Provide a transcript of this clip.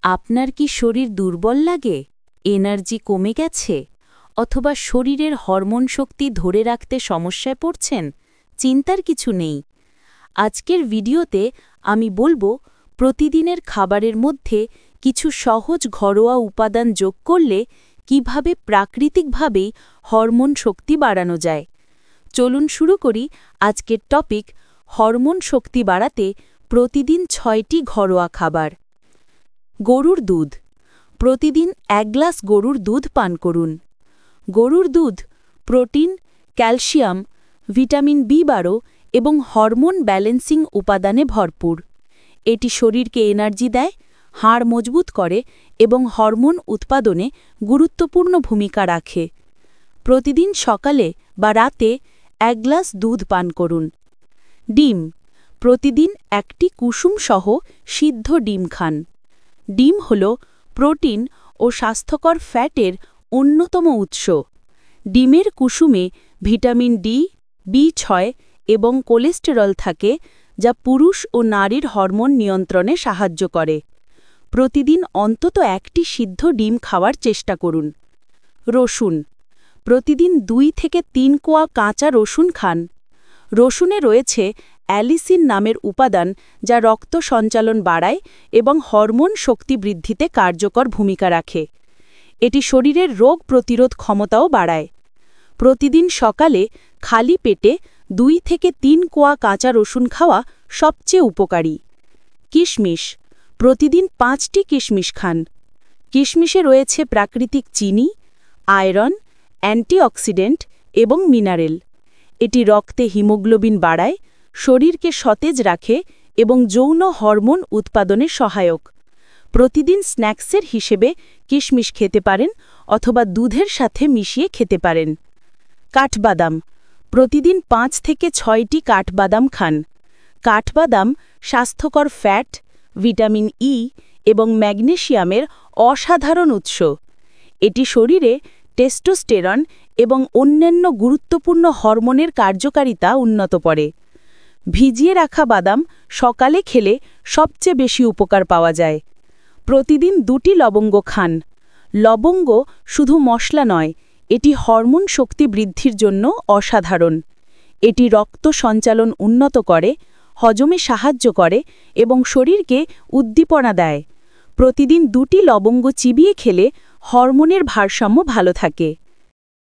আপনার কি শরীর দুর্বল লাগে, এনার্জি কমে গেছে, অথবা শরীরের হরমোন শক্তি ধরে রাখতে সমস্যায় পড়ছেন? চিন্তার কিছু নেই। আজকের ভিডিওতে আমি বলবো প্রতিদিনের খাবারের মধ্যে কিছু সহজ ঘরোয়া উপাদান যোগ করলে কিভাবে প্রাকৃতিকভাবেই হরমোন শক্তি বাড়ানো যায়। চলুন শুরু করি আজকের টপিক, হরমোন শক্তি বাড়াতে প্রতিদিন 6টি ঘরোয়া খাবার। গরুর দুধ। প্রতিদিন 1 গ্লাস গরুর দুধ পান করুন। গরুর দুধ প্রোটিন, ক্যালসিয়াম, ভিটামিন বি12 এবং হরমোন ব্যালেন্সিং উপাদানে ভরপুর। এটি শরীরকে এনার্জি দেয়, হাড় মজবুত করে এবং হরমোন উৎপাদনে গুরুত্বপূর্ণ ভূমিকা রাখে। প্রতিদিন সকালে বা রাতে 1 গ্লাস দুধ পান করুন। ডিম। প্রতিদিন একটি কুসুমসহ সিদ্ধ ডিম খান। ডিম হল প্রোটিন ও স্বাস্থ্যকর ফ্যাটের অন্যতম উৎস। ডিমের কুসুমে ভিটামিন ডি, বি6 এবং কোলেস্টেরল থাকে, যা পুরুষ ও নারীর হরমোন নিয়ন্ত্রণে সাহায্য করে। প্রতিদিন অন্তত একটি সিদ্ধ ডিম খাওয়ার চেষ্টা করুন। রসুন। প্রতিদিন 2 থেকে 3 কোয়া কাঁচা রসুন খান। রসুনে রয়েছে অ্যালিসিন নামের উপাদান, যা রক্ত সঞ্চালন বাড়ায় এবং হরমোন শক্তি বৃদ্ধিতে কার্যকর ভূমিকা রাখে। এটি শরীরের রোগ প্রতিরোধ ক্ষমতাও বাড়ায়। প্রতিদিন সকালে খালি পেটে 2 থেকে 3 কোয়া কাঁচা রসুন খাওয়া সবচেয়ে উপকারী। কিশমিশ। প্রতিদিন 5টি কিশমিশ খান। কিশমিশে রয়েছে প্রাকৃতিক চিনি, আয়রন, অ্যান্টিঅক্সিডেন্ট এবং মিনারেল। এটি রক্তে হিমোগ্লোবিন বাড়ায়, শরীরকে সতেজ রাখে এবং যৌন হরমোন উৎপাদনে সহায়ক। প্রতিদিন স্ন্যাক্সের হিসেবে কিশমিশ খেতে পারেন অথবা দুধের সাথে মিশিয়ে খেতে পারেন। কাঠবাদাম। প্রতিদিন 5 থেকে 6টি কাঠবাদাম খান। কাঠবাদাম স্বাস্থ্যকর ফ্যাট, ভিটামিন ই এবং ম্যাগনেসিয়ামের অসাধারণ উৎস। এটি শরীরে টেস্টোস্টেরন এবং অন্যান্য গুরুত্বপূর্ণ হরমোনের কার্যকারিতা উন্নত করে। ভিজিয়ে রাখা বাদাম সকালে খেলে সবচেয়ে বেশি উপকার পাওয়া যায়। প্রতিদিন 2টি লবঙ্গ খান। লবঙ্গ শুধু মশলা নয়, এটি হরমোন শক্তি বৃদ্ধির জন্য অসাধারণ। এটি রক্ত সঞ্চালন উন্নত করে, হজমে সাহায্য করে এবং শরীরকে উদ্দীপনা দেয়। প্রতিদিন 2টি লবঙ্গ চিবিয়ে খেলে হরমোনের ভারসাম্য ভালো থাকে।